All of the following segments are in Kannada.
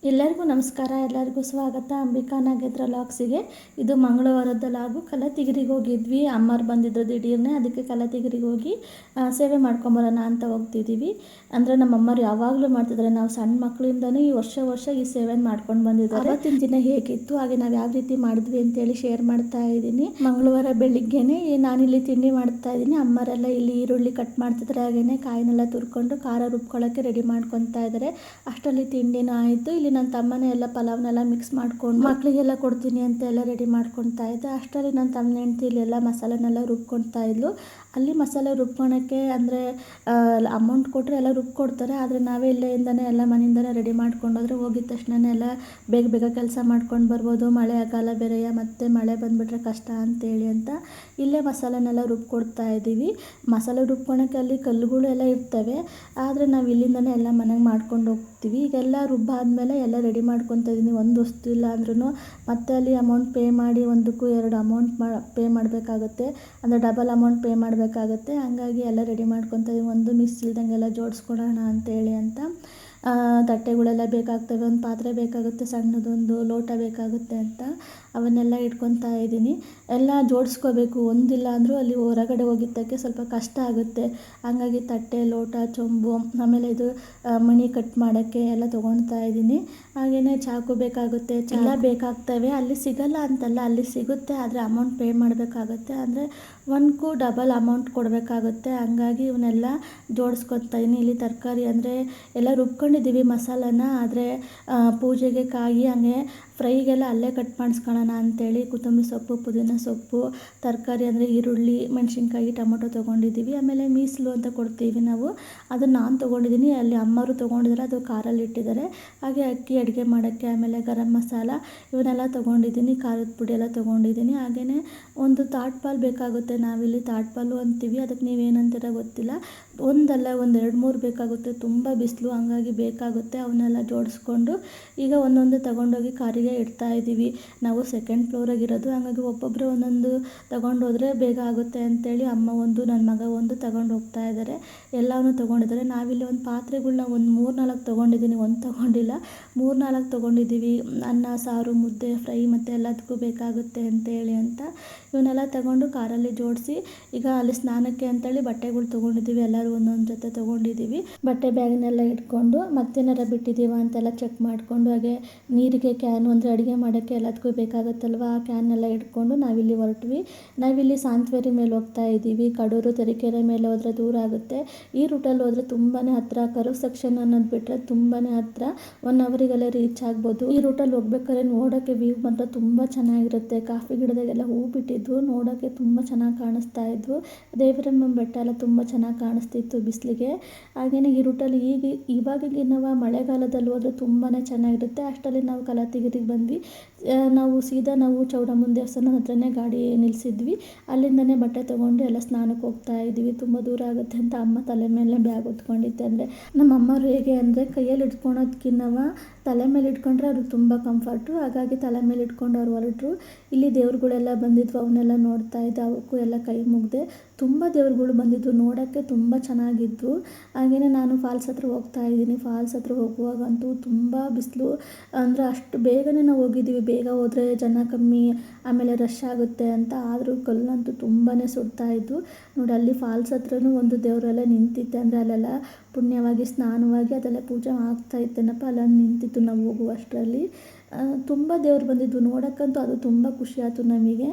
ಎಲ್ಲರಿಗೂ ನಮಸ್ಕಾರ. ಎಲ್ಲರಿಗೂ ಸ್ವಾಗತ ಅಂಬಿಕಾ ನಾಗೇಂದ್ರ ಲಾಗ್ಸಿಗೆ. ಇದು ಮಂಗಳವಾರದ ಲಾಗು. ಕಲತಿಗಿರಿಗೆ ಹೋಗಿದ್ವಿ, ಅಮ್ಮರು ಬಂದಿದ್ರು ದಿಢೀರ್ನೆ. ಅದಕ್ಕೆ ಕಲತಿಗಿರಿಗೆ ಹೋಗಿ ಸೇವೆ ಮಾಡ್ಕೊಂಬರೋಣ ಅಂತ ಹೋಗ್ತಿದ್ದೀವಿ. ಅಂದರೆ ನಮ್ಮ ಅಮ್ಮರು ಯಾವಾಗಲೂ ಮಾಡ್ತಿದ್ದಾರೆ. ನಾವು ಸಣ್ಣ ಮಕ್ಕಳಿಂದನೂ ಈ ವರ್ಷ ಈ ಸೇವೆನ ಮಾಡ್ಕೊಂಡು ಬಂದಿದ್ದಾರೆ. ಅವತ್ತಿನ ದಿನ ಹೇಗಿತ್ತು, ಹಾಗೆ ನಾವು ಯಾವ ರೀತಿ ಮಾಡಿದ್ವಿ ಅಂತೇಳಿ ಶೇರ್ ಮಾಡ್ತಾ ಇದ್ದೀನಿ. ಮಂಗಳವಾರ ಬೆಳಿಗ್ಗೆನೆ ನಾನಿಲ್ಲಿ ತಿಂಡಿ ಮಾಡ್ತಾ ಇದ್ದೀನಿ. ಅಮ್ಮರೆಲ್ಲ ಇಲ್ಲಿ ಈರುಳ್ಳಿ ಕಟ್ ಮಾಡ್ತಿದ್ದಾರೆ, ಹಾಗೆಯೇ ಕಾಯಿನೆಲ್ಲ ತುರ್ಕೊಂಡು ಖಾರ ರುಬ್ಕೊಳ್ಳೋಕ್ಕೆ ರೆಡಿ ಮಾಡ್ಕೊತಾ ಇದ್ದಾರೆ. ಅಷ್ಟರಲ್ಲಿ ತಿಂಡಿನೂ ಆಯಿತು. ಇಲ್ಲಿ ನನ್ನ ತಮ್ಮನೇ ಎಲ್ಲ ಪಲಾವ್ನೆಲ್ಲ ಮಿಕ್ಸ್ ಮಾಡ್ಕೊಂಡು ಮಕ್ಕಳಿಗೆಲ್ಲ ಕೊಡ್ತೀನಿ ಅಂತ ಎಲ್ಲ ರೆಡಿ ಮಾಡ್ಕೊತಾ ಇದ್ದೆ. ಅಷ್ಟರಲ್ಲಿ ನನ್ನ ತಮ್ಮನ ಹೆಂಡ್ತಿ ಇಲ್ಲೆಲ್ಲ ಮಸಾಲೆನೆಲ್ಲ ರುಬ್ಕೊತಾ ಇದ್ಲು. ಅಲ್ಲಿ ಮಸಾಲೆ ರುಬ್ಕೊಳಕ್ಕೆ ಅಂದರೆ ಅಮೌಂಟ್ ಕೊಟ್ಟರೆ ಎಲ್ಲ ರುಬ್ಕೊಡ್ತಾರೆ. ಆದರೆ ನಾವೇ ಇಲ್ಲೆಯಿಂದನೇ ಎಲ್ಲ ಮನೆಯಿಂದನೇ ರೆಡಿ ಮಾಡ್ಕೊಂಡೋದ್ರೆ ಹೋಗಿದ ತಕ್ಷಣನೇ ಎಲ್ಲ ಬೇಗ ಕೆಲಸ ಮಾಡ್ಕೊಂಡು ಬರ್ಬೋದು. ಮಳೆ ಆಗಲ್ಲ ಬೇರೆಯ, ಮತ್ತೆ ಮಳೆ ಬಂದುಬಿಟ್ರೆ ಕಷ್ಟ ಅಂತೇಳಿ ಅಂತ ಇಲ್ಲೇ ಮಸಾಲೆನೆಲ್ಲ ರುಬ್ಕೊಡ್ತಾ ಇದ್ದೀವಿ. ಮಸಾಲೆ ರುಬ್ಕೊಳಕ್ಕೆ ಅಲ್ಲಿ ಕಲ್ಲುಗಳು ಎಲ್ಲ ಇರ್ತವೆ, ಆದರೆ ನಾವು ಇಲ್ಲಿಂದನೇ ಎಲ್ಲ ಮನೆಗೆ ಮಾಡ್ಕೊಂಡು ಹೋಗ್ತೀವಿ. ಈಗೆಲ್ಲ ರುಬ್ಬಾದ್ಮೇಲೆ ಎಲ್ಲ ರೆಡಿ ಮಾಡ್ಕೊತಾ ಇದ್ದೀನಿ. ಒಂದು ವಸ್ತು ಇಲ್ಲ ಅಂದ್ರೂ ಮತ್ತೆ ಅಲ್ಲಿ ಅಮೌಂಟ್ ಪೇ ಮಾಡಿ ಒಂದಕ್ಕೂ 2 ಅಮೌಂಟ್ ಪೇ ಮಾಡಬೇಕಾಗುತ್ತೆ, ಅಂದರೆ ಡಬಲ್ ಅಮೌಂಟ್ ಪೇ ಮಾಡಬೇಕಾಗುತ್ತೆ. ಹಂಗಾಗಿ ಎಲ್ಲ ರೆಡಿ ಮಾಡ್ಕೊತಾ ಇದ್ದೀನಿ. ಒಂದು ಮಿಸ್ ಇಲ್ದಂಗೆಲ್ಲ ಜೋಡಿಸ್ಕೊಡೋಣ ಅಂತೇಳಿ ಅಂತ. ತಟ್ಟೆಗಳೆಲ್ಲ ಬೇಕಾಗ್ತವೆ, ಒಂದು ಪಾತ್ರೆ ಬೇಕಾಗುತ್ತೆ, ಸಣ್ಣದೊಂದು ಲೋಟ ಬೇಕಾಗುತ್ತೆ ಅಂತ ಅವನ್ನೆಲ್ಲ ಇಟ್ಕೊತಾ ಇದ್ದೀನಿ. ಎಲ್ಲ ಜೋಡಿಸ್ಕೋಬೇಕು, ಒಂದಿಲ್ಲ ಅಂದರೂ ಅಲ್ಲಿ ಹೊರಗಡೆ ಹೋಗಿದ್ದಕ್ಕೆ ಸ್ವಲ್ಪ ಕಷ್ಟ ಆಗುತ್ತೆ. ಹಂಗಾಗಿ ತಟ್ಟೆ, ಲೋಟ, ಚೊಂಬು, ಆಮೇಲೆ ಇದು ಮಣಿ ಕಟ್ ಮಾಡೋಕ್ಕೆ ಎಲ್ಲ ತೊಗೊಳ್ತಾ ಇದ್ದೀನಿ. ಹಾಗೆಯೇ ಚಾಕು ಬೇಕಾಗುತ್ತೆ, ಎಲ್ಲ ಬೇಕಾಗ್ತವೆ. ಅಲ್ಲಿ ಸಿಗಲ್ಲ ಅಂತಲ್ಲ, ಅಲ್ಲಿ ಸಿಗುತ್ತೆ, ಆದರೆ ಅಮೌಂಟ್ ಪೇ ಮಾಡಬೇಕಾಗುತ್ತೆ. ಅಂದರೆ ಒಂದಕ್ಕೂ ಡಬಲ್ ಅಮೌಂಟ್ ಕೊಡಬೇಕಾಗುತ್ತೆ. ಹಂಗಾಗಿ ಇವನ್ನೆಲ್ಲ ಜೋಡಿಸ್ಕೊತಾ ಇದ್ದೀನಿ. ಇಲ್ಲಿ ತರಕಾರಿ ಅಂದರೆ ಎಲ್ಲ ರುಬ್ಕೊಂಡಿದ್ದೀವಿ ಮಸಾಲನ, ಆದರೆ ಪೂಜೆಗೆ ಕಾಯಿ ಹಾಗೆ ಫ್ರೈಗೆಲ್ಲ ಅಲ್ಲೇ ಕಟ್ ಮಾಡಿಸ್ಕೊಳ್ಳೋಣ ಅಂಥೇಳಿ ಕೊತ್ತಂಬರಿ ಸೊಪ್ಪು, ಪುದೀನ ಸೊಪ್ಪು, ತರಕಾರಿ ಅಂದರೆ ಈರುಳ್ಳಿ, ಮೆಣಸಿನ್ಕಾಯಿ, ಟೊಮೊಟೊ ತೊಗೊಂಡಿದ್ದೀವಿ. ಆಮೇಲೆ ಮೀಸಲು ಅಂತ ಕೊಡ್ತೀವಿ ನಾವು, ಅದನ್ನು ನಾನು ತೊಗೊಂಡಿದ್ದೀನಿ. ಅಲ್ಲಿ ಅಮ್ಮರು ತೊಗೊಂಡಿದ್ದಾರೆ, ಅದು ಕಾರಲ್ಲಿ ಇಟ್ಟಿದ್ದಾರೆ. ಹಾಗೆ ಅಕ್ಕಿ ಅಡುಗೆ ಮಾಡೋಕ್ಕೆ, ಆಮೇಲೆ ಗರಂ ಮಸಾಲ ಇವನ್ನೆಲ್ಲ ತೊಗೊಂಡಿದ್ದೀನಿ. ಖಾರದ ಪುಡಿ ಎಲ್ಲ ತೊಗೊಂಡಿದ್ದೀನಿ. ಹಾಗೆಯೇ ಒಂದು ತಾಟ್ಪಾಲು ಬೇಕಾಗುತ್ತೆ, ನಾವಿಲ್ಲಿ ತಾಟ್ಪಾಲು ಅಂತೀವಿ, ಅದಕ್ಕೆ ನೀವೇನಂತೀರ ಗೊತ್ತಿಲ್ಲ. ಒಂದಲ್ಲ, ಒಂದು 2-3 ಬೇಕಾಗುತ್ತೆ. ತುಂಬ ಬಿಸಿಲು, ಹಂಗಾಗಿ ಬೇಕಾಗುತ್ತೆ. ಅವನ್ನೆಲ್ಲ ಜೋಡಿಸ್ಕೊಂಡು ಈಗ ಒಂದೊಂದು ತಗೊಂಡೋಗಿ ಕಾರಿಗೆ ಇಡ್ತಾ ಇದ್ದೀವಿ. ನಾವು 2nd ಫ್ಲೋರಾಗಿರೋದು, ಹಾಗಾಗಿ ಒಬ್ಬೊಬ್ಬರು ಒಂದೊಂದು ತಗೊಂಡೋದ್ರೆ ಬೇಗ ಆಗುತ್ತೆ ಅಂತೇಳಿ ಅಮ್ಮ ಒಂದು, ನನ್ನ ಮಗ ಒಂದು ತಗೊಂಡು ಹೋಗ್ತಾ ಇದ್ದಾರೆ. ಎಲ್ಲವನ್ನೂ ತೊಗೊಂಡಿದ್ದಾರೆ. ನಾವಿಲ್ಲಿ ಒಂದು ಪಾತ್ರೆಗಳನ್ನ ಒಂದು 3-4 ತೊಗೊಂಡಿದ್ದೀನಿ, ಒಂದು ತೊಗೊಂಡಿಲ್ಲ, 3-4 ತೊಗೊಂಡಿದ್ದೀವಿ. ಅನ್ನ, ಸಾರು, ಮುದ್ದೆ, ಫ್ರೈ ಮತ್ತು ಎಲ್ಲದಕ್ಕೂ ಬೇಕಾಗುತ್ತೆ ಅಂತೇಳಿ ಅಂತ ಇವನ್ನೆಲ್ಲ ತಗೊಂಡು ಕಾರಲ್ಲಿ ಜೋಡಿಸಿ ಈಗ ಅಲ್ಲಿ ಸ್ನಾನಕ್ಕೆ ಅಂತೇಳಿ ಬಟ್ಟೆಗಳು ತೊಗೊಂಡಿದ್ದೀವಿ. ಎಲ್ಲರೂ ಒಂದೊಂದು ಜೊತೆ ತೊಗೊಂಡಿದ್ದೀವಿ. ಬಟ್ಟೆ ಬ್ಯಾಗ್ನೆಲ್ಲ ಇಟ್ಕೊಂಡು ಮತ್ತೇನಾರ ಬಿಟ್ಟಿದ್ದೀವ ಅಂತೆಲ್ಲ ಚೆಕ್ ಮಾಡಿಕೊಂಡು, ಹಾಗೆ ನೀರಿಗೆ ಕ್ಯಾನು, ಅಂದರೆ ಅಡುಗೆ ಮಾಡೋಕ್ಕೆ ಎಲ್ಲದಕ್ಕೂ ಬೇಕಾಗುತ್ತಲ್ವ, ಆ ಕ್ಯಾನೆಲ್ಲ ಇಟ್ಕೊಂಡು ನಾವಿಲ್ಲಿ ಹೊರಟ್ವಿ. ನಾವಿಲ್ಲಿ ಸಾಂತವೇರಿ ಮೇಲೆ ಹೋಗ್ತಾ ಇದ್ದೀವಿ. ಕಡೂರು, ತರೀಕೆರೆ ಮೇಲೆ ಹೋದರೆ ದೂರ ಆಗುತ್ತೆ. ಈ ರೂಟಲ್ಲಿ ಹೋದರೆ ತುಂಬಾ ಹತ್ತಿರ. ಕರು ಸೆಕ್ಷನ್ ಅನ್ನೋದು ಬಿಟ್ಟರೆ ತುಂಬಾ ಹತ್ತಿರ, 1 ಅವರಿಗೆಲ್ಲ ರೀಚ್ ಆಗ್ಬೋದು. ಈ ರೂಟಲ್ಲಿ ಹೋಗ್ಬೇಕಾದ್ರೆ ನೋಡೋಕ್ಕೆ ವ್ಯೂ ಮಾತ್ರ ತುಂಬ ಚೆನ್ನಾಗಿರುತ್ತೆ. ಕಾಫಿ ಗಿಡದಾಗೆಲ್ಲ ಹೂ ಬಿಟ್ಟಿದ್ವು, ನೋಡೋಕ್ಕೆ ತುಂಬ ಚೆನ್ನಾಗಿ ಕಾಣಿಸ್ತಾ ಇದ್ವು. ದೇವರಮ್ಮ ಬೆಟ್ಟ ಎಲ್ಲ ತುಂಬ ಚೆನ್ನಾಗಿ ಕಾಣಿಸ್ತಿತ್ತು ಬಿಸಿಲಿಗೆ. ಹಾಗೆಯೇ ಈ ರೂಟಲ್ಲಿ ಇವಾಗಿನ ಮಳೆಗಾಲದಲ್ಲಿ ಹೋದರೆ ತುಂಬಾ ಚೆನ್ನಾಗಿರುತ್ತೆ. ಅಷ್ಟರಲ್ಲಿ ನಾವು ಕಲತಿಗಿರಿಗೆ ಬಂದ್ವಿ. ನಾವು ಸೀದಾ ಚೌಡಮ್ಮನ ದೇವಸ್ಥಾನದ ಹತ್ರನೇ ಗಾಡಿ ನಿಲ್ಲಿಸಿದ್ವಿ. ಅಲ್ಲಿಂದನೇ ಬಟ್ಟೆ ತೊಗೊಂಡು ಎಲ್ಲ ಸ್ನಾನಕ್ಕೆ ಹೋಗ್ತಾ ಇದ್ವಿ. ತುಂಬ ದೂರ ಆಗುತ್ತೆ ಅಂತ ಅಮ್ಮ ತಲೆ ಮೇಲೆ ಬ್ಯಾಗ್ ಹೊತ್ಕೊಂಡಿದ್ದೆ. ಅಂದರೆ ನಮ್ಮ ಅಮ್ಮರು ಹೇಗೆ ಅಂದರೆ ಕೈಯಲ್ಲಿ ಇಟ್ಕೊಳೋದಕ್ಕಿನ್ನವ ತಲೆ ಮೇಲೆ ಇಟ್ಕೊಂಡ್ರೆ ಅವ್ರಿಗೆ ತುಂಬ ಕಂಫರ್ಟು, ಹಾಗಾಗಿ ತಲೆ ಮೇಲೆ ಇಟ್ಕೊಂಡು ಅವ್ರು ಹೊರಟರು. ಇಲ್ಲಿ ದೇವ್ರುಗಳೆಲ್ಲ ಬಂದಿದ್ವು, ಅವನ್ನೆಲ್ಲ ನೋಡ್ತಾ ಇದ್ದೆ. ಅವಕ್ಕೂ ಎಲ್ಲ ಕೈ ಮುಗಿದೆ. ತುಂಬ ದೇವ್ರುಗಳು ಬಂದಿದ್ವು, ನೋಡೋಕ್ಕೆ ತುಂಬ ಚೆನ್ನಾಗಿದ್ವು. ಹಾಗೆಯೇ ನಾನು ಫಾಲ್ಸ್ ಹತ್ರ ಹೋಗ್ತಾ ಇದ್ದೀನಿ. ಫಾಲ್ಸ್ ಹತ್ರ ಹೋಗುವಾಗಂತೂ ತುಂಬ ಬಿಸಿಲು, ಅಂದರೆ ಅಷ್ಟು ಬೇಗನೆ ನಾವು ಹೋಗಿದ್ದೀವಿ. ಬೇಗ ಹೋದರೆ ಜನ ಕಮ್ಮಿ, ಆಮೇಲೆ ರಶ್ ಆಗುತ್ತೆ ಅಂತ. ಆದರೂ ಕಲ್ಲಂತೂ ತುಂಬಾ ಸುಡ್ತಾ ಇದ್ವು ನೋಡಿ. ಅಲ್ಲಿ ಫಾಲ್ಸ್ ಹತ್ರನೂ ಒಂದು ದೇವರೆಲ್ಲ ನಿಂತಿತ್ತೆ, ಅಂದರೆ ಅಲ್ಲೆಲ್ಲ ಪುಣ್ಯವಾಗಿ ಸ್ನಾನವಾಗಿ ಅದೆಲ್ಲ ಪೂಜೆ ಆಗ್ತಾ ಇತ್ತೇನಪ್ಪ, ಅಲ್ಲೊಂದು ನಿಂತಿತ್ತು ನಾವು ಹೋಗುವಷ್ಟರಲ್ಲಿ. ತುಂಬ ದೇವ್ರು ಬಂದಿದ್ವು, ನೋಡೋಕ್ಕಂತೂ ಅದು ತುಂಬ ಖುಷಿ ಆಯಿತು ನಮಗೆ.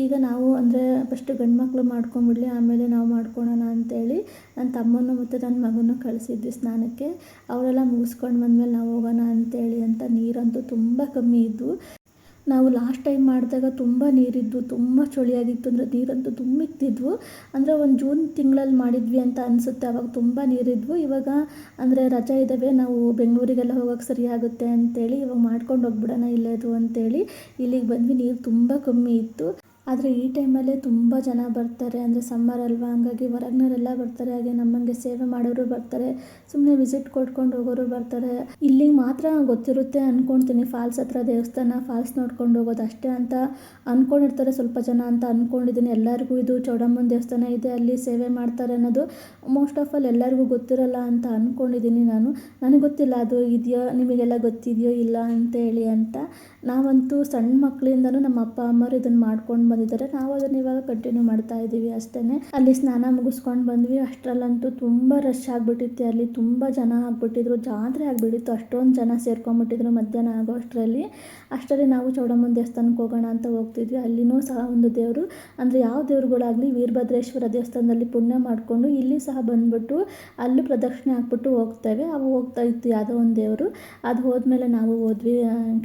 ಈಗ ನಾವು ಅಂದರೆ ಫಸ್ಟ್ ಗಂಡು ಮಕ್ಕಳು ಮಾಡ್ಕೊಂಬಿಡಲಿ, ಆಮೇಲೆ ನಾವು ಮಾಡ್ಕೊಳೋಣ ಅಂತೇಳಿ ನನ್ನ ತಮ್ಮನ್ನು ಮತ್ತು ನನ್ನ ಮಗನೂ ಕಳಿಸಿದ್ವಿ ಸ್ನಾನಕ್ಕೆ. ಅವರೆಲ್ಲ ಮುಗಿಸ್ಕೊಂಡು ಬಂದಮೇಲೆ ನಾವು ಹೋಗೋಣ ಅಂತೇಳಿ ಅಂತ. ನೀರಂತೂ ತುಂಬ ಕಮ್ಮಿ ಇದ್ವು. ನಾವು ಲಾಸ್ಟ್ ಟೈಮ್ ಮಾಡಿದಾಗ ತುಂಬ ನೀರಿದ್ದು, ತುಂಬ ಚಳಿಯಾಗಿತ್ತು. ಅಂದರೆ ನೀರಂತೂ ತುಂಬಿಕ್ತಿದ್ವು. ಅಂದರೆ ಒಂದು ಜೂನ್ ತಿಂಗಳಲ್ಲಿ ಮಾಡಿದ್ವಿ ಅಂತ ಅನಿಸುತ್ತೆ, ಅವಾಗ ತುಂಬ ನೀರಿದ್ವು. ಇವಾಗ ಅಂದರೆ ರಜೆ ಇದ್ದಾವೆ, ನಾವು ಬೆಂಗಳೂರಿಗೆಲ್ಲ ಹೋಗೋಕ್ಕೆ ಸರಿ ಆಗುತ್ತೆ ಅಂತೇಳಿ ಇವಾಗ ಮಾಡ್ಕೊಂಡು ಹೋಗ್ಬಿಡೋಣ ಇಲ್ಲೇದು ಅಂತೇಳಿ ಇಲ್ಲಿಗೆ ಬಂದ್ವಿ. ನೀರು ತುಂಬ ಕಮ್ಮಿ ಇತ್ತು. ಆದರೆ ಈ ಟೈಮಲ್ಲೇ ತುಂಬ ಜನ ಬರ್ತಾರೆ, ಅಂದರೆ ಸಮ್ಮರ್ ಅಲ್ವಾ, ಹಂಗಾಗಿ ಹೊರಗಿನವರೆಲ್ಲ ಬರ್ತಾರೆ. ಹಾಗೆ ನಮ್ಮಂಗೆ ಸೇವೆ ಮಾಡೋರು ಬರ್ತಾರೆ, ಸುಮ್ಮನೆ ವಿಸಿಟ್ ಕೊಟ್ಕೊಂಡು ಹೋಗೋರು ಬರ್ತಾರೆ. ಇಲ್ಲಿಗೆ ಮಾತ್ರ ಗೊತ್ತಿರುತ್ತೆ ಅಂದ್ಕೊಳ್ತೀನಿ, ಫಾಲ್ಸ್ ಹತ್ರ ದೇವಸ್ಥಾನ, ಫಾಲ್ಸ್ ನೋಡ್ಕೊಂಡು ಹೋಗೋದು ಅಷ್ಟೇ ಅಂತ ಅಂದ್ಕೊಂಡಿರ್ತಾರೆ ಸ್ವಲ್ಪ ಜನ ಅಂತ ಅಂದ್ಕೊಂಡಿದ್ದೀನಿ. ಎಲ್ಲರಿಗೂ ಇದು ಚೌಡಮ್ಮನ ದೇವಸ್ಥಾನ ಇದೆ, ಅಲ್ಲಿ ಸೇವೆ ಮಾಡ್ತಾರೆ ಅನ್ನೋದು ಮೋಸ್ಟ್ ಆಫ್ ಆಲ್ ಎಲ್ಲರಿಗೂ ಗೊತ್ತಿರಲ್ಲ ಅಂತ ಅಂದ್ಕೊಂಡಿದ್ದೀನಿ ನಾನು. ನನಗೆ ಗೊತ್ತಿಲ್ಲ ಅದು ಇದೆಯೋ ನಿಮಗೆಲ್ಲ ಗೊತ್ತಿದೆಯೋ ಇಲ್ಲ ಅಂತೇಳಿ ಅಂತ. ನಾವಂತೂ ಸಣ್ಣ ಮಕ್ಕಳಿಂದನೂ ನಮ್ಮ ಅಪ್ಪ ಅಮ್ಮರು ಇದನ್ನು ಮಾಡ್ಕೊಂಡು ಬಂದಿದ್ದಾರೆ, ನಾವು ಅದನ್ನು ಇವಾಗ ಕಂಟಿನ್ಯೂ ಮಾಡ್ತಾ ಇದ್ದೀವಿ ಅಷ್ಟೇ. ಅಲ್ಲಿ ಸ್ನಾನ ಮುಗಿಸ್ಕೊಂಡು ಬಂದ್ವಿ. ಅಷ್ಟರಲ್ಲಂತೂ ತುಂಬ ರಶ್ ಆಗಿಬಿಟ್ಟಿತ್ತು, ಅಲ್ಲಿ ತುಂಬ ಜನ ಆಗಿಬಿಟ್ಟಿದ್ರು, ಜಾತ್ರೆ ಆಗಿಬಿಟ್ಟಿತ್ತು, ಅಷ್ಟೊಂದು ಜನ ಸೇರ್ಕೊಂಡ್ಬಿಟ್ಟಿದ್ರು ಮಧ್ಯಾಹ್ನ ಆಗೋ ಅಷ್ಟರಲ್ಲಿ ನಾವು ಚೌಡಮ್ಮನ ದೇವಸ್ಥಾನಕ್ಕೆ ಹೋಗೋಣ ಅಂತ ಹೋಗ್ತಿದ್ವಿ. ಅಲ್ಲಿನೂ ಸಹ ಒಂದು ದೇವರು, ಅಂದರೆ ಯಾವ ದೇವ್ರುಗಳಾಗಲಿ ವೀರಭದ್ರೇಶ್ವರ ದೇವಸ್ಥಾನದಲ್ಲಿ ಪುಣ್ಯ ಮಾಡಿಕೊಂಡು ಇಲ್ಲಿ ಸಹ ಬಂದುಬಿಟ್ಟು ಅಲ್ಲೂ ಪ್ರದಕ್ಷಿಣೆ ಹಾಕ್ಬಿಟ್ಟು ಹೋಗ್ತೇವೆ. ಅವು ಹೋಗ್ತಾ ಇತ್ತು ಯಾವುದೋ ಒಂದು ದೇವರು. ಅದು ಹೋದ್ಮೇಲೆ ನಾವು ಹೋದ್ವಿ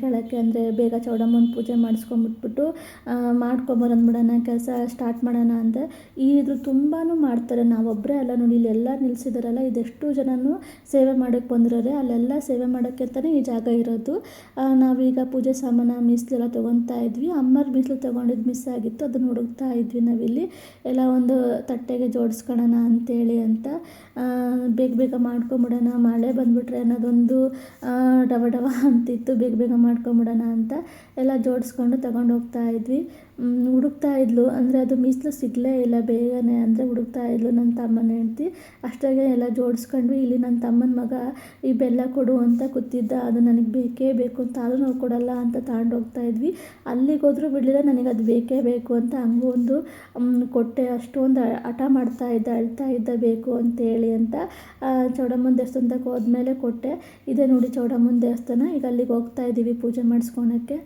ಕೆಳಕ್ಕೆ, ಅಂದರೆ ಬೇಗ ಚೌಡಮ್ಮನ ಪೂಜೆ ಮಾಡಿಸ್ಕೊಂಬಿಟ್ಬಿಟ್ಟು ಮಾಡ್ಕೊಂಬರಂದ್ಬಿಡೋಣ, ಕೆಲಸ ಸ್ಟಾರ್ಟ್ ಮಾಡೋಣ ಅಂದರೆ. ಇದು ತುಂಬಾ ಮಾಡ್ತಾರೆ, ನಾವೊಬ್ಬರೇ ಅಲ್ಲ ನೋಡಿ, ಇಲ್ಲೆಲ್ಲ ನಿಲ್ಲಿಸಿದಾರಲ್ಲ, ಇದೆಷ್ಟು ಜನನೂ ಸೇವೆ ಮಾಡೋಕ್ಕೆ ಬಂದಿರೋರೆ, ಅಲ್ಲೆಲ್ಲ ಸೇವೆ ಮಾಡೋಕ್ಕೆ ಅಂತಲೇ ಈ ಜಾಗ ಇರೋದು. ನಾವೀಗ ಪೂಜೆ ಸಾಮಾನು ಮೀಸಲೆಲ್ಲ ತೊಗೊತಾ ಇದ್ವಿ. ಅಮ್ಮರ ಮೀಸಲು ತೊಗೊಂಡಿದ್ದು ಮಿಸ್ ಆಗಿತ್ತು, ಅದನ್ನು ಹುಡುಕ್ತಾ ಇದ್ವಿ ನಾವಿಲ್ಲಿ. ಎಲ್ಲ ಒಂದು ತಟ್ಟೆಗೆ ಜೋಡಿಸ್ಕೊಳ್ಳೋಣ ಅಂತೇಳಿ ಅಂತ ಬೇಗ ಬೇಗ ಮಾಡ್ಕೊಂಬಿಡೋಣ, ಮಳೆ ಬಂದುಬಿಟ್ರೆ ಅನ್ನೋದೊಂದು ಡವ ಡವ ಅಂತಿತ್ತು. ಬೇಗ ಬೇಗ ಮಾಡ್ಕೊಂಬಿಡೋಣ ಅಂತ ಎಲ್ಲ ಜೋಡಿಸ್ಕೊಂಡು ತಗೊಂಡು ಹೋಗ್ತಾ ಇದ್ವಿ. ಹುಡುಕ್ತಾ ಇದ್ಲು, ಅಂದರೆ ಅದು ಮೀಸಲು ಸಿಗಲೇ ಇಲ್ಲ ಬೇಗನೆ, ಅಂದರೆ ಹುಡುಕ್ತಾ ಇದ್ಲು ನನ್ನ ತಮ್ಮನ ಹೆಂಡ್ತಿ. ಅಷ್ಟಾಗೆ ಎಲ್ಲ ಜೋಡಿಸ್ಕೊಂಡ್ವಿ. ಇಲ್ಲಿ ನನ್ನ ತಮ್ಮನ ಮಗ ಈ ಬೆಲ್ಲ ಕೊಡು ಅಂತ ಕೂತಿದ್ದ, ಅದು ನನಗೆ ಬೇಕೇ ಬೇಕು ಅಂತ, ಅದು ನಾವು ಕೊಡಲ್ಲ ಅಂತ ತಗೊಂಡು ಹೋಗ್ತಾ ಇದ್ವಿ. ಅಲ್ಲಿಗೆ ಹೋದ್ರೂ ಬಿಡಲಿಲ್ಲ, ನನಗೆ ಅದು ಬೇಕೇ ಬೇಕು ಅಂತ ಹಂಗೂ ಒಂದು ಕೊಟ್ಟೆ. ಅಷ್ಟೊಂದು ಹಠ ಮಾಡ್ತಾ ಇದ್ದ, ಅಳ್ತಾ ಇದ್ದ ಬೇಕು ಅಂತೇಳಿ ಅಂತ. ಚೌಡಮ್ಮನ ದೇವಸ್ಥಾನಕ್ಕೆ ಹೋದ್ಮೇಲೆ ಕೊಟ್ಟೆ. ಇದೇ ನೋಡಿ ಚೌಡಮ್ಮನ ದೇವಸ್ಥಾನ. ಈಗ ಅಲ್ಲಿಗೆ ಹೋಗ್ತಾ ಇದ್ದೀವಿ ಪೂಜೆ ಮಾಡಿಸ್ಕೊಳಕ್ಕೆ.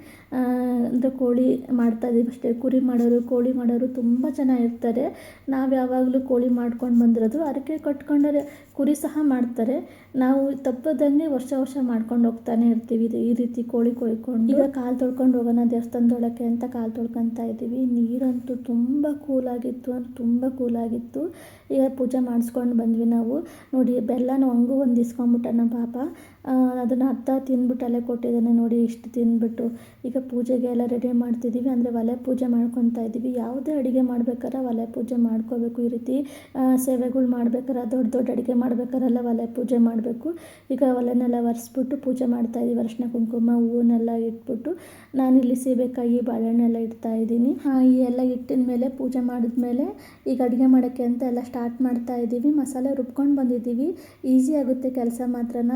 ಅಂದರೆ ಕೋಳಿ ಮಾಡ್ತಾಯಿದ್ದೀವಿ ಅಷ್ಟೇ. ಕುರಿ ಮಾಡೋರು, ಕೋಳಿ ಮಾಡೋರು ತುಂಬ ಜನ ಇರ್ತಾರೆ. ನಾವು ಯಾವಾಗಲೂ ಕೋಳಿ ಮಾಡ್ಕೊಂಡು ಬಂದಿರೋದು. ಹರಕೆ ಕಟ್ಕೊಂಡರೆ ಕುರಿ ಸಹ ಮಾಡ್ತಾರೆ. ನಾವು ತಪ್ಪದಂಗೆ ವರ್ಷ ವರ್ಷ ಮಾಡ್ಕೊಂಡು ಹೋಗ್ತಾನೆ ಇರ್ತೀವಿ ಈ ರೀತಿ ಕೋಳಿ ಕೊಯ್ಕೊಂಡು. ಈಗ ಕಾಲು ತೊಳ್ಕೊಂಡು ಹೋಗೋಣ ದೇವಸ್ಥಾನದೊಳಕ್ಕೆ ಅಂತ ಕಾಲು ತೊಳ್ಕೊತಾ ಇದ್ದೀವಿ. ನೀರಂತೂ ತುಂಬ ಕೂಲಾಗಿತ್ತು, ಅಂದರೆ ತುಂಬ ಕೂಲಾಗಿತ್ತು. ಈಗ ಪೂಜೆ ಮಾಡಿಸ್ಕೊಂಡು ಬಂದ್ವಿ ನಾವು. ನೋಡಿ ಬೆಲ್ಲನ ಹಂಗೂ ಒಂದು ಇಸ್ಕೊಂಬಿಟ್ಟ ನಮ್ಮ ಪಾಪ, ಅದನ್ನು ಅತ್ತ ತಿಂದ್ಬಿಟ್ಟು ಅಲ್ಲೇ ಕೊಟ್ಟಿದ್ದಾನೆ ನೋಡಿ, ಇಷ್ಟು ತಿಂದ್ಬಿಟ್ಟು. ಈಗ ಪೂಜೆಗೆ ಎಲ್ಲ ರೆಡಿ ಮಾಡ್ತಿದ್ದೀವಿ, ಅಂದರೆ ಒಲೆ ಪೂಜೆ ಮಾಡ್ಕೊತಾ ಇದ್ದೀವಿ. ಯಾವುದೇ ಅಡುಗೆ ಮಾಡ್ಬೇಕಾದ್ರೆ ಒಲೆ ಪೂಜೆ ಮಾಡ್ಕೋಬೇಕು. ಈ ರೀತಿ ಸೇವೆಗಳು ಮಾಡ್ಬೇಕಾರೆ, ದೊಡ್ಡ ದೊಡ್ಡ ಅಡುಗೆ ಮಾಡ್ಬೇಕಾರೆಲ್ಲ ಒಲೆ ಪೂಜೆ ಮಾಡಬೇಕು. ಈಗ ಒಲೆನೆಲ್ಲ ಒರೆಸ್ಬಿಟ್ಟು ಪೂಜೆ ಮಾಡ್ತಾಯಿದ್ದೀವಿ. ಅರಿಶಿನ ಕುಂಕುಮ ಹೂವನ್ನೆಲ್ಲ ಇಟ್ಬಿಟ್ಟು ನಾನಿಲ್ಲಿ ಸೀಬೆಕಾಯಿ ಬಾಳೆಹಣ್ಣೆಲ್ಲ ಇಡ್ತಾ ಇದ್ದೀನಿ. ಈ ಎಲ್ಲ ಇಟ್ಟಿದ ಮೇಲೆ ಪೂಜೆ ಮಾಡಿದ್ಮೇಲೆ ಈಗ ಅಡುಗೆ ಮಾಡೋಕ್ಕೆ ಅಂತ ಎಲ್ಲ ಸ್ಟಾರ್ಟ್ ಮಾಡ್ತಾ ಇದ್ದೀವಿ. ಮಸಾಲೆ ರುಬ್ಕೊಂಡು ಬಂದಿದ್ದೀವಿ, ಈಸಿ ಆಗುತ್ತೆ ಕೆಲಸ ಮಾತ್ರನ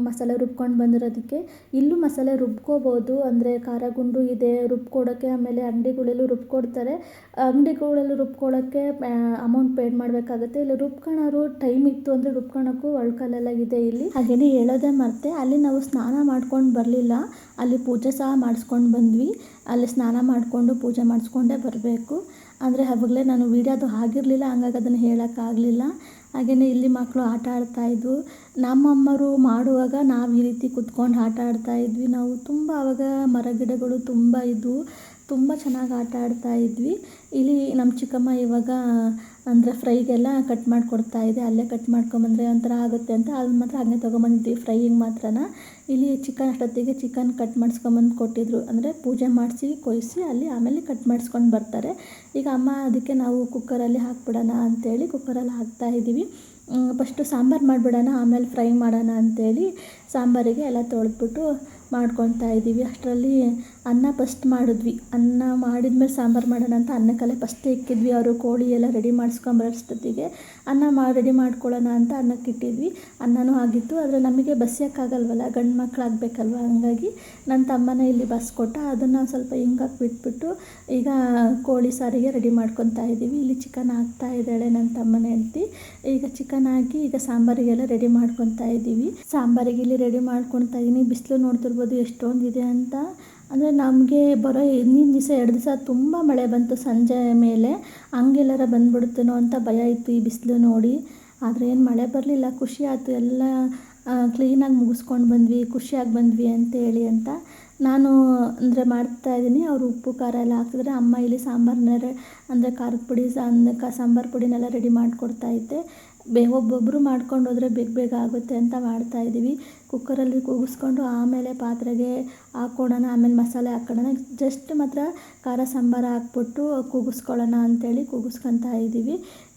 ಮಸಾಲೆ ರುಬ್ಕೊಂಡು ಬಂದಿರೋದಕ್ಕೆ. ಇಲ್ಲೂ ಮಸಾಲೆ ರುಬ್ಕೋಬೋದು, ಅಂದರೆ ಖಾರ ಗುಂಡು ಇದೆ ರುಬ್ಕೊಡೋಕ್ಕೆ, ಆಮೇಲೆ ಅಂಗಡಿಗಳಲ್ಲೂ ರುಬ್ಕೊಡ್ತಾರೆ. ಅಂಗಡಿಗಳಲ್ಲಿ ರುಬ್ಕೊಳ್ಳೋಕ್ಕೆ ಅಮೌಂಟ್ ಪೇಡ್ ಮಾಡಬೇಕಾಗುತ್ತೆ. ಇಲ್ಲಿ ರುಬ್ಕೊಳ್ಳೋರು ಟೈಮ್ ಇತ್ತು ಅಂದರೆ ರುಬ್ಕೊಳ್ಳೋಕ್ಕೂ ಒಳ್ಕಲ್ಲೆಲ್ಲ ಇದೆ ಇಲ್ಲಿ. ಹಾಗೆಯೇ ಹೇಳೋದೇ ಮರ್ತೆ, ಅಲ್ಲಿ ನಾವು ಸ್ನಾನ ಮಾಡ್ಕೊಂಡು ಬರಲಿಲ್ಲ, ಅಲ್ಲಿ ಪೂಜೆ ಸಹ ಮಾಡಿಸ್ಕೊಂಡು ಬಂದ್ವಿ. ಅಲ್ಲಿ ಸ್ನಾನ ಮಾಡಿಕೊಂಡು ಪೂಜೆ ಮಾಡಿಸ್ಕೊಂಡೇ ಬರಬೇಕು. ಅಂದರೆ ಅವಾಗಲೇ ನಾನು ವೀಡಿಯೋದು ಆಗಿರಲಿಲ್ಲ, ಹಂಗಾಗಿ ಅದನ್ನು ಹೇಳೋಕ್ಕಾಗಲಿಲ್ಲ. ಹಾಗೆಯೇ ಇಲ್ಲಿ ಮಕ್ಕಳು ಆಟ ಆಡ್ತಾಯಿದ್ವು. ನಮ್ಮಮ್ಮರು ಮಾಡುವಾಗ ನಾವು ಈ ರೀತಿ ಕುತ್ಕೊಂಡು ಆಟ ಆಡ್ತಾಯಿದ್ವಿ. ನಾವು ತುಂಬ ಆವಾಗ ಮರ ಗಿಡಗಳು ತುಂಬ ಇದ್ವು, ತುಂಬ ಚೆನ್ನಾಗಿ ಆಟ ಆಡ್ತಾಯಿದ್ವಿ. ಇಲ್ಲಿ ನಮ್ಮ ಚಿಕ್ಕಮ್ಮ ಇವಾಗ ಅಂದರೆ ಫ್ರೈಗೆಲ್ಲ ಕಟ್ ಮಾಡಿಕೊಡ್ತಾಯಿದೆ. ಅಲ್ಲೇ ಕಟ್ ಮಾಡ್ಕೊಂಬಂದರೆ ಒಂಥರ ಆಗುತ್ತೆ ಅಂತ ಅದು ಮಾತ್ರ ಹಾಗೆ ತೊಗೊಂಬಂದಿದ್ವಿ ಫ್ರೈಯಿಂಗ್ ಮಾತ್ರನ. ಇಲ್ಲಿ ಚಿಕನ್ ಅಷ್ಟೊತ್ತಿಗೆ ಚಿಕನ್ ಕಟ್ ಮಾಡಿಸ್ಕೊಂಬಂದು ಕೊಟ್ಟಿದ್ರು, ಅಂದರೆ ಪೂಜೆ ಮಾಡಿಸಿ ಕೊಯ್ಸಿ ಅಲ್ಲಿ ಆಮೇಲೆ ಕಟ್ ಮಾಡಿಸ್ಕೊಂಡು ಬರ್ತಾರೆ. ಈಗ ಅಮ್ಮ ಅದಕ್ಕೆ ನಾವು ಕುಕ್ಕರಲ್ಲಿ ಹಾಕ್ಬಿಡೋಣ ಅಂಥೇಳಿ ಕುಕ್ಕರಲ್ಲಿ ಹಾಕ್ತಾಯಿದ್ದೀವಿ. ಫಸ್ಟು ಸಾಂಬಾರು ಮಾಡಿಬಿಡೋಣ, ಆಮೇಲೆ ಫ್ರೈ ಮಾಡೋಣ ಅಂಥೇಳಿ ಸಾಂಬಾರಿಗೆ ಎಲ್ಲ ತೊಳೆದ್ಬಿಟ್ಟು ಮಾಡ್ಕೊತಾ ಇದ್ದೀವಿ. ಅಷ್ಟರಲ್ಲಿ ಅನ್ನ ಫಸ್ಟ್ ಮಾಡಿದ್ವಿ. ಅನ್ನ ಮಾಡಿದ್ಮೇಲೆ ಸಾಂಬಾರು ಮಾಡೋಣ ಅಂತ ಅನ್ನಕ್ಕಲ್ಲೇ ಫಸ್ಟೇ ಇಕ್ಕಿದ್ವಿ. ಅವರು ಕೋಳಿ ಎಲ್ಲ ರೆಡಿ ಮಾಡಿಸ್ಕೊಂಬರೋಷ್ಟೊತ್ತಿಗೆ ಅನ್ನ ರೆಡಿ ಮಾಡ್ಕೊಳ್ಳೋಣ ಅಂತ ಅನ್ನಕ್ಕೆ ಇಟ್ಟಿದ್ವಿ. ಅನ್ನನೂ ಆಗಿತ್ತು, ಆದರೆ ನಮಗೆ ಬಸಿಯೋಕ್ಕಾಗಲ್ವಲ್ಲ, ಗಂಡು ಮಕ್ಕಳಾಗಬೇಕಲ್ವ, ಹಂಗಾಗಿ ನನ್ನ ತಮ್ಮನೇ ಇಲ್ಲಿ ಬಸ್ಕೊಟ್ಟ. ಅದನ್ನು ಸ್ವಲ್ಪ ಹಿಂಗಾಗಿ ಬಿಟ್ಬಿಟ್ಟು ಈಗ ಕೋಳಿ ಸಾರಿಗೆ ರೆಡಿ ಮಾಡ್ಕೊತಾ ಇದ್ದೀವಿ. ಇಲ್ಲಿ ಚಿಕನ್ ಹಾಕ್ತಾ ಇದ್ದಾಳೆ ನನ್ನ ತಮ್ಮನ ಹೆಂಡ್ತಿ. ಈಗ ಚಿಕನ್ ಹಾಕಿ ಈಗ ಸಾಂಬಾರಿಗೆಲ್ಲ ರೆಡಿ ಮಾಡ್ಕೊತಾ ಇದ್ದೀವಿ. ಸಾಂಬಾರಿಗೆ ಇಲ್ಲಿ ರೆಡಿ ಮಾಡ್ಕೊತಾ ಇದ್ದೀನಿ. ಬಿಸಿಲು ನೋಡ್ತಿರ್ಬೋದು ಎಷ್ಟೊಂದಿದೆ ಅಂತ. ಅಂದರೆ ನಮಗೆ ಬರೋ ಹಿಂದಿನ ದಿವಸ 2 ದಿವಸ ತುಂಬ ಮಳೆ ಬಂತು ಸಂಜೆ ಮೇಲೆ, ಹಂಗೆಲ್ಲರ ಬಂದುಬಿಡುತ್ತೇನೋ ಅಂತ ಭಯ ಇತ್ತು ಈ ಬಿಸಿಲು ನೋಡಿ. ಆದರೆ ಏನು ಮಳೆ ಬರಲಿಲ್ಲ, ಖುಷಿ ಆಯಿತು. ಎಲ್ಲ ಕ್ಲೀನಾಗಿ ಮುಗಿಸ್ಕೊಂಡು ಬಂದ್ವಿ, ಖುಷಿಯಾಗಿ ಬಂದ್ವಿ ಅಂತೇಳಿ ಅಂತ ನಾನು ಅಂದರೆ ಮಾಡ್ತಾಯಿದ್ದೀನಿ. ಅವರು ಉಪ್ಪು ಖಾರ ಎಲ್ಲ ಹಾಕಿದ್ರೆ, ಅಮ್ಮ ಇಲ್ಲಿ ಸಾಂಬಾರನ್ನೆಲ್ಲ ಅಂದರೆ ಖಾರದ ಪುಡಿ ಸಾಂಬಾರು ಪುಡಿನೆಲ್ಲ ರೆಡಿ ಮಾಡಿಕೊಡ್ತಾಯಿದ್ದೆ. ಒಬ್ಬೊಬ್ಬರು ಮಾಡ್ಕೊಂಡು ಹೋದರೆ ಬೇಗ ಬೇಗ ಆಗುತ್ತೆ ಅಂತ ಮಾಡ್ತಾಯಿದ್ದೀವಿ. ಕುಕ್ಕರಲ್ಲಿ ಕೂಗಿಸ್ಕೊಂಡು ಆಮೇಲೆ ಪಾತ್ರೆಗೆ ಹಾಕ್ಕೊಳ್ಳೋಣ, ಆಮೇಲೆ ಮಸಾಲೆ ಹಾಕ್ಕೊಳ್ಳೋಣ. ಜಸ್ಟ್ ಮಾತ್ರ ಖಾರ ಸಾಂಬಾರು ಹಾಕ್ಬಿಟ್ಟು ಕೂಗಿಸ್ಕೊಳ್ಳೋಣ ಅಂಥೇಳಿ ಕೂಗಿಸ್ಕೊತಾ ಇದ್ದೀವಿ.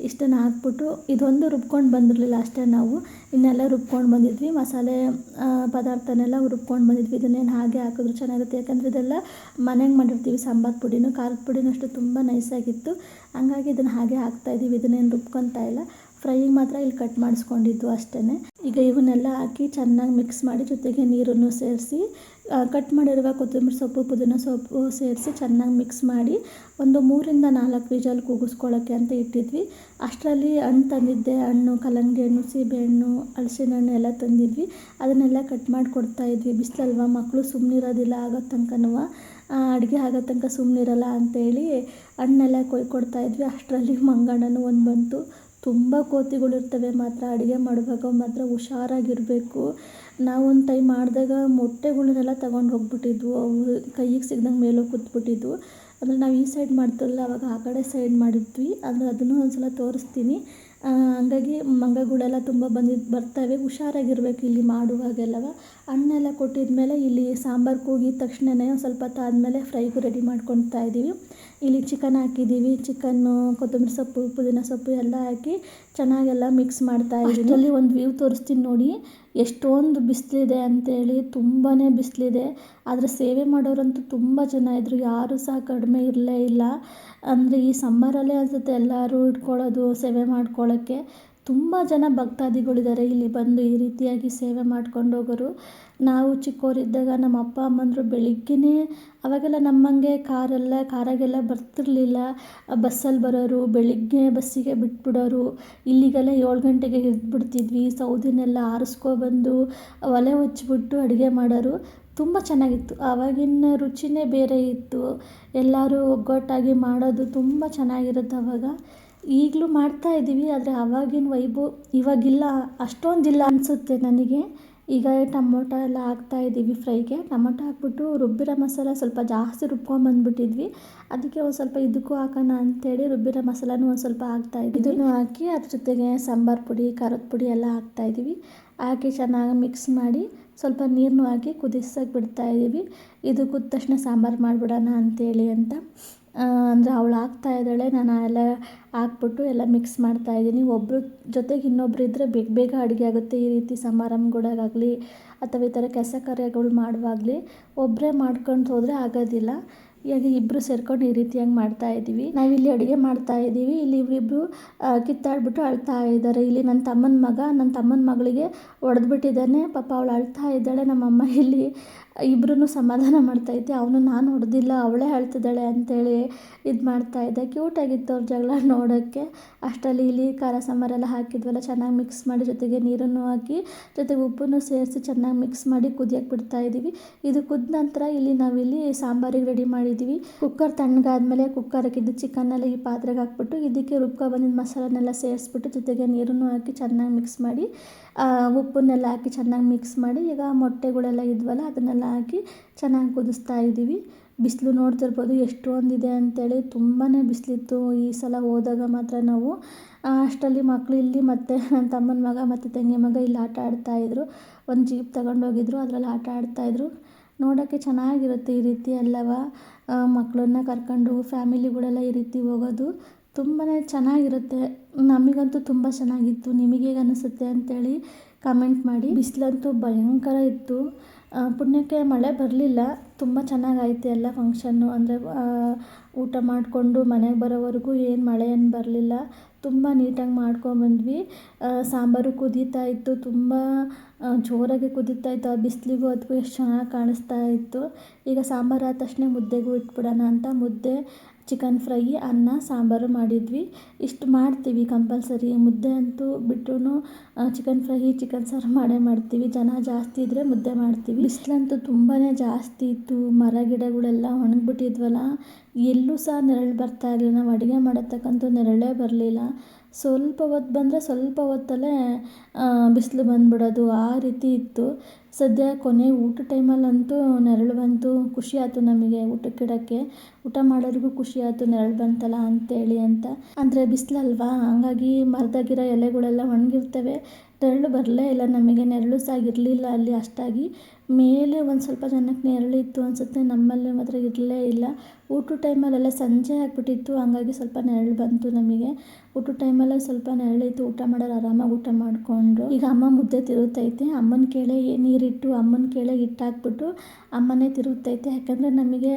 ಇಷ್ಟನ್ನು ಹಾಕ್ಬಿಟ್ಟು ಇದೊಂದು ರುಬ್ಕೊಂಡು ಬಂದಿರಲಿಲ್ಲ ಅಷ್ಟೇ, ನಾವು ಇನ್ನೆಲ್ಲ ರುಬ್ಕೊಂಡು ಬಂದಿದ್ವಿ. ಮಸಾಲೆ ಪದಾರ್ಥನೆಲ್ಲ ರುಬ್ಕೊಂಡು ಬಂದಿದ್ವಿ. ಇದನ್ನೇನು ಹಾಗೆ ಹಾಕಿದ್ರು ಚೆನ್ನಾಗಿರುತ್ತೆ, ಯಾಕಂದರೆ ಇದೆಲ್ಲ ಮನೆಗೆ ಮಾಡಿರ್ತೀವಿ. ಸಾಂಬಾರು ಪುಡಿನೂ ಖಾರದ ಪುಡಿನೂ ಅಷ್ಟು ತುಂಬ ನೈಸಾಗಿತ್ತು, ಹಂಗಾಗಿ ಇದನ್ನು ಹಾಗೆ ಹಾಕ್ತಾಯಿದ್ದೀವಿ. ಇದನ್ನೇನು ರುಬ್ಕೊತಾ ಇಲ್ಲ, ಫ್ರೈಗೆ ಮಾತ್ರ ಇಲ್ಲಿ ಕಟ್ ಮಾಡಿಸ್ಕೊಂಡಿದ್ದು ಅಷ್ಟೇ. ಈಗ ಇವನ್ನೆಲ್ಲ ಹಾಕಿ ಚೆನ್ನಾಗಿ ಮಿಕ್ಸ್ ಮಾಡಿ ಜೊತೆಗೆ ನೀರನ್ನು ಸೇರಿಸಿ ಕಟ್ ಮಾಡಿರುವ ಕೊತ್ತಂಬರಿ ಸೊಪ್ಪು ಪುದೀನ ಸೊಪ್ಪು ಸೇರಿಸಿ ಚೆನ್ನಾಗಿ ಮಿಕ್ಸ್ ಮಾಡಿ ಒಂದು 3-4 ವಿಜಲ್ ಕೂಗಿಸ್ಕೊಳ್ಳೋಕ್ಕೆ ಅಂತ ಇಟ್ಟಿದ್ವಿ. ಅಷ್ಟರಲ್ಲಿ ಹಣ್ಣು ತಂದಿದ್ದೆ, ಹಣ್ಣು ಕಲ್ಲಂಗಡಿ ಹಣ್ಣು, ಸೀಬೆಹಣ್ಣು, ಹಲಸಿನ ಹಣ್ಣು ಎಲ್ಲ ತಂದಿದ್ವಿ. ಅದನ್ನೆಲ್ಲ ಕಟ್ ಮಾಡಿ ಕೊಡ್ತಾಯಿದ್ವಿ. ಬಿಸಿಲಲ್ವ, ಮಕ್ಕಳು ಸುಮ್ಮನಿರೋದಿಲ್ಲ ಆಗೋ ತನಕನೂ, ಅಡುಗೆ ಆಗೋ ತನಕ ಸುಮ್ಮನಿರಲ್ಲ ಅಂಥೇಳಿ ಹಣ್ಣೆಲ್ಲ ಕೊಡ್ತಾಯಿದ್ವಿ. ಅಷ್ಟರಲ್ಲಿ ಮಂಗಣ್ಣನೂ ಒಂದು ಬಂತು. ತುಂಬ ಕೋತಿಗಳಿರ್ತವೆ ಮಾತ್ರ, ಅಡುಗೆ ಮಾಡುವಾಗ ಮಾತ್ರ ಹುಷಾರಾಗಿರಬೇಕು. ನಾವೊಂದು ಟೈಮ್ ಮಾಡಿದಾಗ ಮೊಟ್ಟೆಗಳನ್ನೆಲ್ಲ ತಗೊಂಡು ಹೋಗ್ಬಿಟ್ಟಿದ್ವು. ಅವು ಕೈಗೆ ಸಿಗ್ದಂಗೆ ಮೇಲೋಗಿ ಕೂತ್ಬಿಟ್ಟಿದ್ವು. ಅಂದರೆ ನಾವು ಈ ಸೈಡ್ ಮಾಡ್ತಿರಲಿಲ್ಲ, ಆವಾಗ ಆ ಕಡೆ ಸೈಡ್ ಮಾಡಿದ್ವಿ. ಅಂದರೆ ಅದನ್ನು ಒಂದು ಸಲ ತೋರಿಸ್ತೀನಿ. ಹಂಗಾಗಿ ಮಂಗಗಳೆಲ್ಲ ತುಂಬ ಬರ್ತವೆ, ಹುಷಾರಾಗಿರ್ಬೇಕು ಇಲ್ಲಿ ಮಾಡುವಾಗೆಲ್ಲವ. ಹಣ್ಣೆಲ್ಲ ಕೊಟ್ಟಿದ್ಮೇಲೆ ಇಲ್ಲಿ ಸಾಂಬಾರು ಕೂಗಿದ ತಕ್ಷಣವೇ ಒಂದು ಸ್ವಲ್ಪ ಹೊತ್ತಾದಮೇಲೆ ಫ್ರೈಗೂ ರೆಡಿ ಮಾಡ್ಕೊತಾ ಇದ್ದೀವಿ. ಇಲ್ಲಿ ಚಿಕನ್ ಹಾಕಿದ್ದೀವಿ. ಚಿಕನ್ನು, ಕೊತ್ತಂಬರಿ ಸೊಪ್ಪು, ಪುದೀನ ಸೊಪ್ಪು ಎಲ್ಲ ಹಾಕಿ ಚೆನ್ನಾಗೆಲ್ಲ ಮಿಕ್ಸ್ ಮಾಡ್ತಾ ಇದ್ದೀನಿ. ಇದರಲ್ಲಿ ಒಂದು ವ್ಯೂ ತೋರಿಸ್ತೀನಿ ನೋಡಿ, ಎಷ್ಟೊಂದು ಬಿಸಿಲಿದೆ ಅಂಥೇಳಿ. ತುಂಬಾ ಬಿಸಿಲಿದೆ, ಆದರೆ ಸೇವೆ ಮಾಡೋರಂತೂ ತುಂಬ ಜನ ಇದ್ದರು, ಯಾರೂ ಸಹ ಕಡಿಮೆ ಇರಲೇ ಇಲ್ಲ. ಅಂದರೆ ಈ ಸಮ್ಮರಲ್ಲೇ ಅನಿಸುತ್ತೆ ಎಲ್ಲರೂ ಇಟ್ಕೊಳ್ಳೋದು ಸೇವೆ ಮಾಡ್ಕೊಳ್ಳೋಕ್ಕೆ. ತುಂಬ ಜನ ಭಕ್ತಾದಿಗಳಿದ್ದಾರೆ ಇಲ್ಲಿ ಬಂದು ಈ ರೀತಿಯಾಗಿ ಸೇವೆ ಮಾಡ್ಕೊಂಡು ಹೋಗೋರು. ನಾವು ಚಿಕ್ಕವರಿದ್ದಾಗ ನಮ್ಮ ಅಪ್ಪ ಅಮ್ಮಂದರು ಬೆಳಿಗ್ಗೆನೇ, ಅವಾಗೆಲ್ಲ ನಮ್ಮಂಗೆ ಕಾರಾಗೆಲ್ಲ ಬರ್ತಿರಲಿಲ್ಲ, ಬಸ್ಸಲ್ಲಿ ಬರೋರು, ಬೆಳಿಗ್ಗೆ ಬಸ್ಸಿಗೆ ಬಿಟ್ಬಿಡೋರು. ಇಲ್ಲಿಗೆಲ್ಲ 7 ಗಂಟೆಗೆ ಎದ್ಬಿಡ್ತಿದ್ವಿ. ಸೌದೆನೆಲ್ಲ ಆರಿಸ್ಕೊಬಂದು ಒಲೆ ಹಚ್ಬಿಟ್ಟು ಅಡುಗೆ ಮಾಡೋರು. ತುಂಬ ಚೆನ್ನಾಗಿತ್ತು. ಆವಾಗಿನ ರುಚಿನೇ ಬೇರೆ ಇತ್ತು. ಎಲ್ಲರೂ ಒಗ್ಗಟ್ಟಾಗಿ ಮಾಡೋದು ತುಂಬ ಚೆನ್ನಾಗಿರುತ್ತೆ ಆವಾಗ. ಈಗಲೂ ಮಾಡ್ತಾಯಿದ್ದೀವಿ, ಆದರೆ ಆವಾಗಿನ ವೈಬು ಇವಾಗಿಲ್ಲ, ಅಷ್ಟೊಂದಿಲ್ಲ ಅನಿಸುತ್ತೆ ನನಗೆ. ಈಗ ಟೊಮೊಟೊ ಎಲ್ಲ ಹಾಕ್ತಾಯಿದ್ದೀವಿ ಫ್ರೈಗೆ. ಟೊಮೊಟೊ ಹಾಕ್ಬಿಟ್ಟು ರುಬ್ಬಿರೋ ಮಸಾಲ ಸ್ವಲ್ಪ ಜಾಸ್ತಿ ರುಬ್ಕೊಂಬಂದ್ಬಿಟ್ಟಿದ್ವಿ. ಅದಕ್ಕೆ ಒಂದು ಸ್ವಲ್ಪ ಇದಕ್ಕೂ ಹಾಕೋಣ ಅಂಥೇಳಿ ರುಬ್ಬಿರೋ ಮಸಾಲನೂ ಒಂದು ಸ್ವಲ್ಪ ಹಾಕ್ತಾಯಿದ್ವಿ. ಇದನ್ನು ಹಾಕಿ ಅದ್ರ ಜೊತೆಗೆ ಸಾಂಬಾರು ಪುಡಿ, ಖಾರದ ಪುಡಿ ಎಲ್ಲ ಹಾಕ್ತಾಯಿದ್ದೀವಿ. ಹಾಕಿ ಚೆನ್ನಾಗಿ ಮಿಕ್ಸ್ ಮಾಡಿ ಸ್ವಲ್ಪ ನೀರನ್ನು ಹಾಕಿ ಕುದಿಸೋಕೆ ಬಿಡ್ತಾಯಿದ್ದೀವಿ. ಇದು ಕುದ್ದ ತಕ್ಷಣ ಸಾಂಬಾರು ಮಾಡಿಬಿಡೋಣ ಅಂಥೇಳಿ ಅಂತ. ಅಂದರೆ ಅವಳು ಹಾಕ್ತಾಯಿದ್ದಾಳೆ, ನಾನು ಎಲ್ಲ ಹಾಕ್ಬಿಟ್ಟು ಎಲ್ಲ ಮಿಕ್ಸ್ ಮಾಡ್ತಾಯಿದ್ದೀನಿ. ಒಬ್ಬರು ಜೊತೆಗೆ ಇನ್ನೊಬ್ರು ಇದ್ದರೆ ಬೇಗ ಬೇಗ ಅಡುಗೆ ಆಗುತ್ತೆ. ಈ ರೀತಿ ಸಮಾರಂಭಗಳಾಗಲಿ ಅಥವಾ ಈ ಥರ ಕೆಲಸ ಕಾರ್ಯಗಳು ಮಾಡುವಾಗಲಿ ಒಬ್ಬರೇ ಮಾಡ್ಕೊಂಡು ಹೋದರೆ ಆಗೋದಿಲ್ಲ. ಈಗ ಇಬ್ಬರು ಸೇರ್ಕೊಂಡು ಈ ರೀತಿಯಾಗಿ ಮಾಡ್ತಾಯಿದ್ದೀವಿ. ನಾವಿಲ್ಲಿ ಅಡುಗೆ ಮಾಡ್ತಾಯಿದ್ದೀವಿ. ಇಲ್ಲಿ ಇವರಿಬ್ಬರು ಕಿತ್ತಾಡ್ಬಿಟ್ಟು ಅಳ್ತಾ ಇದ್ದಾರೆ. ಇಲ್ಲಿ ನನ್ನ ತಮ್ಮನ ಮಗಳಿಗೆ ಹೊಡೆದ್ಬಿಟ್ಟಿದ್ದಾನೆ. ಪಾಪ ಅವಳು ಅಳ್ತಾ ಇದ್ದಾಳೆ. ನಮ್ಮಮ್ಮ ಇಲ್ಲಿ ಇಬ್ಬರೂ ಸಮಾಧಾನ ಮಾಡ್ತಾಯಿದ್ದೆ. ಅವನು ನಾನು ಹೊಡೆದಿಲ್ಲ, ಅವಳೇ ಅಳ್ತಿದ್ದಾಳೆ ಅಂಥೇಳಿ ಇದು ಮಾಡ್ತಾಯಿದ್ದೆ. ಕ್ಯೂಟಾಗಿತ್ತು ಅವ್ರ ಜಗಳ ನೋಡೋಕ್ಕೆ. ಅಷ್ಟರಲ್ಲಿ ಇಲ್ಲಿ ಖಾರ ಸಾಂಬಾರೆಲ್ಲ ಹಾಕಿದ್ವಲ್ಲ, ಚೆನ್ನಾಗಿ ಮಿಕ್ಸ್ ಮಾಡಿ ಜೊತೆಗೆ ನೀರನ್ನು ಹಾಕಿ ಜೊತೆಗೆ ಉಪ್ಪನ್ನು ಸೇರಿಸಿ ಚೆನ್ನಾಗಿ ಮಿಕ್ಸ್ ಮಾಡಿ ಕುದಿಯೋಕೆ ಬಿಡ್ತಾಯಿದ್ದೀವಿ. ಇದು ಕುದ್ದ ನಂತರ ನಾವಿಲ್ಲಿ ಸಾಂಬಾರಿಗೆ ರೆಡಿ ಮಾಡಿದ್ದೀವಿ. ಕುಕ್ಕರ್ ತಣ್ಣಗಾದ್ಮೇಲೆ ಕುಕ್ಕರ್ ಹಾಕಿದ್ದು ಚಿಕನ್ನೆಲ್ಲ ಈ ಪಾತ್ರೆಗೆ ಹಾಕ್ಬಿಟ್ಟು ಇದಕ್ಕೆ ಬಂದಿದ್ದ ಮಸಾಲನೆಲ್ಲ ಸೇರಿಸ್ಬಿಟ್ಟು ಜೊತೆಗೆ ನೀರನ್ನು ಹಾಕಿ ಚೆನ್ನಾಗಿ ಮಿಕ್ಸ್ ಮಾಡಿ ಉಪ್ಪನ್ನೆಲ್ಲ ಹಾಕಿ ಚೆನ್ನಾಗಿ ಮಿಕ್ಸ್ ಮಾಡಿ ಈಗ ಮೊಟ್ಟೆಗಳೆಲ್ಲ ಇದ್ವಲ್ಲ ಅದನ್ನೆಲ್ಲ ಹಾಕಿ ಚೆನ್ನಾಗಿ ಕುದಿಸ್ತಾ ಇದ್ದೀವಿ. ಬಿಸಿಲು ನೋಡ್ತಿರ್ಬೋದು ಎಷ್ಟೊಂದಿದೆ ಅಂಥೇಳಿ, ತುಂಬಾ ಬಿಸಿಲಿತ್ತು ಈ ಸಲ ಹೋದಾಗ ಮಾತ್ರ ನಾವು. ಅಷ್ಟರಲ್ಲಿ ಮಕ್ಕಳು ಇಲ್ಲಿ ಮತ್ತು ನನ್ನ ತಮ್ಮನ ಮಗ ಮತ್ತು ತಂಗಿ ಮಗ ಇಲ್ಲಿ ಆಟ ಆಡ್ತಾಯಿದ್ರು. ಒಂದು ಜೀಪ್ ತಗೊಂಡೋಗಿದ್ರು, ಅದರಲ್ಲಿ ಆಟ ಆಡ್ತಾಯಿದ್ರು. ನೋಡೋಕ್ಕೆ ಚೆನ್ನಾಗಿರುತ್ತೆ ಈ ರೀತಿ ಎಲ್ಲವ. ಮಕ್ಕಳನ್ನ ಕರ್ಕೊಂಡು ಫ್ಯಾಮಿಲಿಗಳೆಲ್ಲ ಈ ರೀತಿ ಹೋಗೋದು ತುಂಬಾ ಚೆನ್ನಾಗಿರುತ್ತೆ. ನಮಗಂತೂ ತುಂಬ ಚೆನ್ನಾಗಿತ್ತು. ನಿಮಗೆ ಹೇಗೆ ಅನಿಸುತ್ತೆ ಅಂಥೇಳಿ ಕಮೆಂಟ್ ಮಾಡಿ. ಬಿಸಿಲಂತೂ ಭಯಂಕರ ಇತ್ತು. ಪುಣ್ಯಕ್ಕೆ ಮಳೆ ಬರಲಿಲ್ಲ, ತುಂಬ ಚೆನ್ನಾಗಾಯ್ತು ಎಲ್ಲ ಫಂಕ್ಷನ್ನು. ಅಂದರೆ ಊಟ ಮಾಡಿಕೊಂಡು ಮನೆಗೆ ಬರೋವರೆಗೂ ಮಳೆ ಏನು ಬರಲಿಲ್ಲ. ತುಂಬ ನೀಟಾಗಿ ಮಾಡ್ಕೊಂಬಂದ್ವಿ. ಸಾಂಬಾರು ಕುದೀತಾ ಇತ್ತು, ತುಂಬ ಜೋರಾಗಿ ಕುದೀತಾ ಇತ್ತು. ಆ ಬಿಸಿಲಿಗೂ ಅದಕ್ಕೂ ಎಷ್ಟು ಚೆನ್ನಾಗಿ ಕಾಣಿಸ್ತಾ ಇತ್ತು. ಈಗ ಸಾಂಬಾರು ಆದ ತಕ್ಷಣ ಮುದ್ದೆಗೂ ಇಟ್ಬಿಡೋಣ ಅಂತ ಮುದ್ದೆ, ಚಿಕನ್ ಫ್ರೈ, ಅನ್ನ, ಸಾಂಬಾರು ಮಾಡಿದ್ವಿ. ಇಷ್ಟು ಮಾಡ್ತೀವಿ ಕಂಪಲ್ಸರಿ. ಮುದ್ದೆ ಅಂತೂ ಬಿಟ್ಟು ಚಿಕನ್ ಫ್ರೈ, ಚಿಕನ್ ಸಾರು ಮಾಡೇ ಮಾಡ್ತೀವಿ. ಜನ ಜಾಸ್ತಿ ಇದ್ದರೆ ಮುದ್ದೆ ಮಾಡ್ತೀವಿ. ಬಿಸಿಲಂತೂ ತುಂಬಾ ಜಾಸ್ತಿ ಇತ್ತು. ಮರ ಗಿಡಗಳೆಲ್ಲ ಒಣಗಿಬಿಟ್ಟಿದ್ವಲ್ಲ, ಎಲ್ಲೂ ಸಹ ನೆರಳು ಬರ್ತಾ ಇರಲಿಲ್ಲ. ನಾವು ಅಡುಗೆ ಮಾಡೋತಕ್ಕಂತೂ ನೆರಳೇ ಬರಲಿಲ್ಲ. ಸ್ವಲ್ಪ ಹೊತ್ತು ಬಂದರೆ ಸ್ವಲ್ಪ ಹೊತ್ತಲ್ಲೇ ಬಿಸಿಲು ಬಂದುಬಿಡೋದು, ಆ ರೀತಿ ಇತ್ತು. ಸದ್ಯ ಕೊನೆ ಊಟ ಟೈಮಲ್ಲಂತೂ ನೆರಳು ಬಂತು. ಖುಷಿ ಆಯ್ತು ನಮಗೆ ಊಟಕ್ಕಿಡೋಕ್ಕೆ. ಊಟ ಮಾಡೋರಿಗೂ ಖುಷಿ ಆಯ್ತು ನೆರಳು ಬಂತಲ್ಲ ಅಂತೇಳಿ ಅಂತ. ಅಂದರೆ ಬಿಸಿಲಲ್ವಾ, ಹಂಗಾಗಿ ಮರದಾಗಿರೋ ಎಲೆಗಳೆಲ್ಲ ಒಣಗಿರ್ತವೆ. ನೆರಳು ಬರಲೇ ಇಲ್ಲ ನಮಗೆ. ನೆರಳು ಸಹ ಇರಲಿಲ್ಲ ಅಲ್ಲಿ ಅಷ್ಟಾಗಿ. ಮೇಲೆ ಒಂದು ಸ್ವಲ್ಪ ಜನಕ್ಕೆ ನೆರಳಿತ್ತು ಅನಿಸುತ್ತೆ, ನಮ್ಮಲ್ಲಿ ಮಾತ್ರ ಇರಲೇ ಇಲ್ಲ. ಊಟದ ಟೈಮಲ್ಲೆಲ್ಲ ಸಂಜೆ ಆಗಿಬಿಟ್ಟಿತ್ತು, ಹಂಗಾಗಿ ಸ್ವಲ್ಪ ನೆರಳು ಬಂತು ನಮಗೆ. ಊಟದ ಟೈಮಲ್ಲೇ ಸ್ವಲ್ಪ ನೆರಳಿತ್ತು, ಊಟ ಮಾಡೋರು ಆರಾಮಾಗಿ ಊಟ ಮಾಡಿಕೊಂಡ್ರು. ಈಗ ಅಮ್ಮ ಮುದ್ದೆ ತಿರುಗ್ತೈತೆ. ಅಮ್ಮನ ಕೇಳೆ ನೀರಿಟ್ಟು ಅಮ್ಮನ ಕೇಳೆ ಹಿಟ್ಟಾಕ್ಬಿಟ್ಟು ಅಮ್ಮನೇ ತಿರುಗ್ತೈತೆ. ಯಾಕಂದರೆ ನಮಗೆ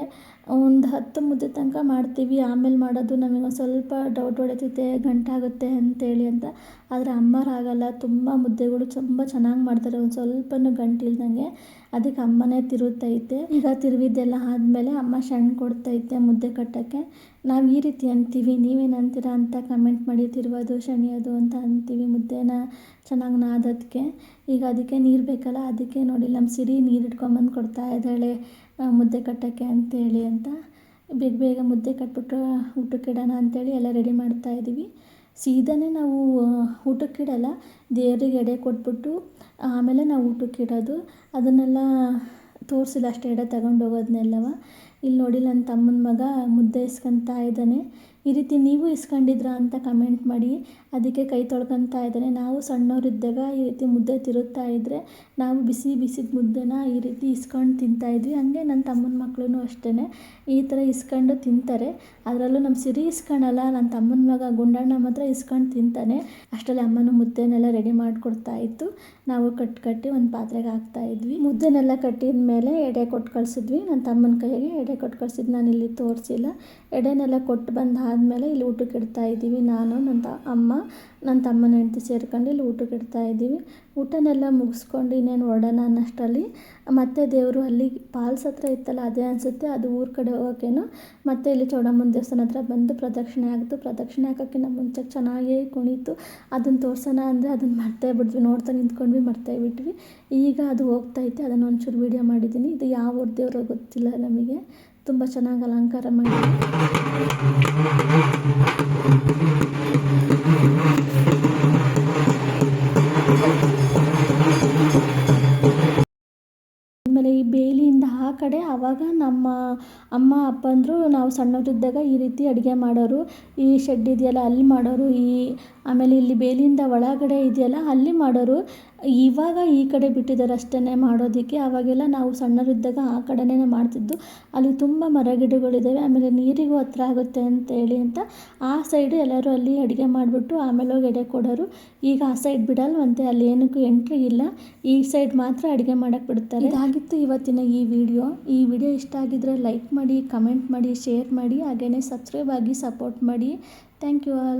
ಒಂದು 10 ಮುದ್ದೆ ತನಕ ಮಾಡ್ತೀವಿ, ಆಮೇಲೆ ಮಾಡೋದು ನಮಗೊಂದು ಸ್ವಲ್ಪ ಡೌಟ್ ಹೊಡಿತೈತೆ, ಗಂಟಾಗುತ್ತೆ ಅಂತೇಳಿ ಅಂತ. ಆದರೆ ಅಮ್ಮರಾಗಲ್ಲ, ತುಂಬ ಮುದ್ದೆಗಳು ತುಂಬ ಚೆನ್ನಾಗಿ ಮಾಡ್ತಾರೆ, ಒಂದು ಸ್ವಲ್ಪನೂ ಗಂಟಿಲ್ದಂಗೆ. ಅದಕ್ಕೆ ಅಮ್ಮನೇ ತಿರುಗ್ತೈತೆ. ಈಗ ತಿರುವಿದ್ದೆಲ್ಲ ಆದಮೇಲೆ ಅಮ್ಮ ಶಣ್ ಕೊಡ್ತೈತೆ ಮುದ್ದೆ ಕಟ್ಟೋಕ್ಕೆ. ನಾವು ಈ ರೀತಿ ಅಂತೀವಿ, ನೀವೇನು ಅಂತೀರಾ ಅಂತ ಕಮೆಂಟ್ ಮಾಡಿ. ತಿರುವುದು ಶಣಿಯೋದು ಅಂತ ಅಂತೀವಿ ಮುದ್ದೆನ ಚೆನ್ನಾಗಿ ನಾದೋದಕ್ಕೆ. ಈಗ ಅದಕ್ಕೆ ನೀರು ಬೇಕಲ್ಲ, ಅದಕ್ಕೆ ನೋಡಿ ನಮ್ಮ ಸಿರಿ ನೀರು ಇಟ್ಕೊಂಬಂದು ಕೊಡ್ತಾ ಇದ್ದಾಳೆ ಮುದ್ದೆ ಕಟ್ಟೋಕ್ಕೆ ಅಂತೇಳಿ ಅಂತ. ಬೇಗ ಬೇಗ ಮುದ್ದೆ ಕಟ್ಬಿಟ್ಟು ಊಟಕ್ಕಿಡೋಣ ಅಂತೇಳಿ ಎಲ್ಲ ರೆಡಿ ಮಾಡ್ತಾಯಿದ್ದೀವಿ. ಸೀದಾನೇ ನಾವು ಊಟಕ್ಕಿಡಲ್ಲ, ದೇವರಿಗೆ ಎಡೆ ಕೊಟ್ಬಿಟ್ಟು ಆಮೇಲೆ ನಾವು ಊಟಕ್ಕಿಡೋದು. ಅದನ್ನೆಲ್ಲ ತೋರಿಸಿಲ್ಲ ಅಷ್ಟೇ, ಎಡೆ ತಗೊಂಡೋಗೋದನ್ನೆಲ್ಲವ. ಇಲ್ಲಿ ನೋಡಿ ನನ್ನ ತಮ್ಮನ ಮಗ ಮುದ್ದೆ ಇಸ್ಕೊತಾ ಇದ್ದಾನೆ. ಈ ರೀತಿ ನೀವು ಇಸ್ಕೊಂಡಿದ್ರಾ ಅಂತ ಕಮೆಂಟ್ ಮಾಡಿ. ಅದಕ್ಕೆ ಕೈ ತೊಳ್ಕೊತಾ ಇದ್ದಾನೆ. ನಾವು ಸಣ್ಣವರಿದ್ದಾಗ ಈ ರೀತಿ ಮುದ್ದೆ ತಿರುಗ್ತಾ ಇದ್ದರೆ ನಾವು ಬಿಸಿ ಬಿಸಿದ ಮುದ್ದೆನ ಈ ರೀತಿ ಇಸ್ಕೊಂಡು ತಿಂತಾಯಿದ್ವಿ. ಹಂಗೆ ನನ್ನ ತಮ್ಮನ ಮಕ್ಕಳು ಅಷ್ಟೇ ಈ ಥರ ಇಸ್ಕೊಂಡು ತಿಂತಾರೆ. ಅದರಲ್ಲೂ ನಮ್ಮ ಸಿರಿ ಇಸ್ಕೊಳಲ್ಲ, ನನ್ನ ತಮ್ಮನ ಮಗ ಗುಂಡಣ್ಣ ಮಾತ್ರ ಇಸ್ಕೊಂಡು ತಿಂತಾನೆ. ಅಷ್ಟರಲ್ಲಿ ಅಮ್ಮನ ಮುದ್ದೆನೆಲ್ಲ ರೆಡಿ ಮಾಡಿಕೊಡ್ತಾ ಇತ್ತು. ನಾವು ಕಟ್ಟಿ ಒಂದು ಪಾತ್ರೆಗೆ ಹಾಕ್ತಾಯಿದ್ವಿ. ಮುದ್ದೆನೆಲ್ಲ ಕಟ್ಟಿದ ಮೇಲೆ ಎಡೆ ಕೊಟ್ಟು ಕಳಿಸಿದ್ವಿ. ನನ್ನ ತಮ್ಮನ ಕೈಗೆ ಎಡೆ ಕೊಟ್ಟು ಕಳಿಸಿದ್ದು ನಾನು ಇಲ್ಲಿ ತೋರಿಸಿಲ್ಲ. ಎಡೆನೆಲ್ಲ ಕೊಟ್ಟು ಬಂದಾದಮೇಲೆ ಇಲ್ಲಿ ಊಟಕ್ಕೆ ಇಡ್ತಾಯಿದ್ದೀವಿ. ನಾನು ಅಮ್ಮ ನನ್ನ ತಮ್ಮನ ಹೆಂಡತಿ ಸೇರ್ಕೊಂಡು ಇಲ್ಲಿ ಊಟಕ್ಕೆ ಇಡ್ತಾಯಿದ್ದೀವಿ. ಊಟನೆಲ್ಲ ಮುಗಿಸ್ಕೊಂಡು ಇನ್ನೇನು ಹೊರಡೋಣ ಅನ್ನೋಷ್ಟರಲ್ಲಿ ಮತ್ತೆ ದೇವರು ಅಲ್ಲಿ ಪಾಲ್ಸ್ ಹತ್ರ ಇತ್ತಲ್ಲ, ಅದೇ ಅನಿಸುತ್ತೆ, ಅದು ಊರ ಕಡೆ ಹೋಗೋಕ್ಕೇನೋ. ಮತ್ತೆ ಇಲ್ಲಿ ಚೌಡಮ್ಮನ ದೇವಸ್ಥಾನ ಹತ್ರ ಬಂದು ಪ್ರದಕ್ಷಿಣೆ ಆಗಿತ್ತು. ಪ್ರದಕ್ಷಿಣೆ ಹಾಕೋಕ್ಕಿಂತ ಮುಂಚೆ ಚೆನ್ನಾಗೇ ಕುಣಿತು. ಅದನ್ನು ತೋರ್ಸೋಣ ಅಂದರೆ ಅದನ್ನು ಮರ್ತೇ ಬಿಟ್ವಿ, ನೋಡ್ತಾ ನಿಂತ್ಕೊಂಡ್ವಿ, ಮರ್ತೇ ಬಿಟ್ವಿ. ಈಗ ಅದು ಹೋಗ್ತೈತೆ, ಅದನ್ನು ಒಂಚೂರು ವೀಡಿಯೋ ಮಾಡಿದ್ದೀನಿ. ಇದು ಯಾವ ಊರ ದೇವರೋ ಗೊತ್ತಿಲ್ಲ ನಮಗೆ. ತುಂಬ ಚೆನ್ನಾಗಿ ಅಲಂಕಾರ ಮಾಡಿದ್ವಿ. ಆಮೇಲೆ ಈ ಬೇಲಿಯಿಂದ ಆ ಕಡೆ ಆವಾಗ ನಮ್ಮ ಅಮ್ಮ ಅಪ್ಪಂದರು ನಾವು ಸಣ್ಣವರಿದ್ದಾಗ ಈ ರೀತಿ ಅಡುಗೆ ಮಾಡೋರು. ಈ ಶೆಡ್ ಇದೆಯಲ್ಲ ಅಲ್ಲಿ ಮಾಡೋರು. ಆಮೇಲೆ ಇಲ್ಲಿ ಬೇಲಿಯಿಂದ ಒಳಗಡೆ ಇದೆಯಲ್ಲ ಅಲ್ಲಿ ಮಾಡೋರು. ಇವಾಗ ಈ ಕಡೆ ಬಿಟ್ಟಿದ್ದಾರೆ ಅಷ್ಟೇ ಮಾಡೋದಕ್ಕೆ. ಆವಾಗೆಲ್ಲ ನಾವು ಸಣ್ಣವರಿದ್ದಾಗ ಆ ಕಡೆನೇ ಮಾಡ್ತಿದ್ದು. ಅಲ್ಲಿ ತುಂಬ ಮರಗಿಡಗಳಿದ್ದಾವೆ, ಆಮೇಲೆ ನೀರಿಗೂ ಹತ್ರ ಆಗುತ್ತೆ ಅಂತೇಳಿ ಅಂತ ಆ ಸೈಡು ಎಲ್ಲರೂ ಅಲ್ಲಿ ಅಡುಗೆ ಮಾಡಿಬಿಟ್ಟು ಆಮೇಲೆ ಹೋಗಿ ಎಡೆ ಕೊಡೋರು. ಈಗ ಆ ಸೈಡ್ ಬಿಡಲ್ವಂತೆ, ಅಲ್ಲಿ ಏನಕ್ಕೂ ಎಂಟ್ರಿ ಇಲ್ಲ, ಈ ಸೈಡ್ ಮಾತ್ರ ಅಡುಗೆ ಮಾಡೋಕ್ಕೆ ಬಿಡ್ತಾರೆ. ಇದಾಗಿತ್ತು ಇವತ್ತಿನ ಈ ವಿಡಿಯೋ ಇಷ್ಟ ಆಗಿದ್ರೆ ಲೈಕ್ ಮಾಡಿ, ಕಮೆಂಟ್ ಮಾಡಿ, ಶೇರ್ ಮಾಡಿ, ಹಾಗೆಯೇ ಸಬ್ಸ್ಕ್ರೈಬ್ ಆಗಿ ಸಪೋರ್ಟ್ ಮಾಡಿ. Thank you all.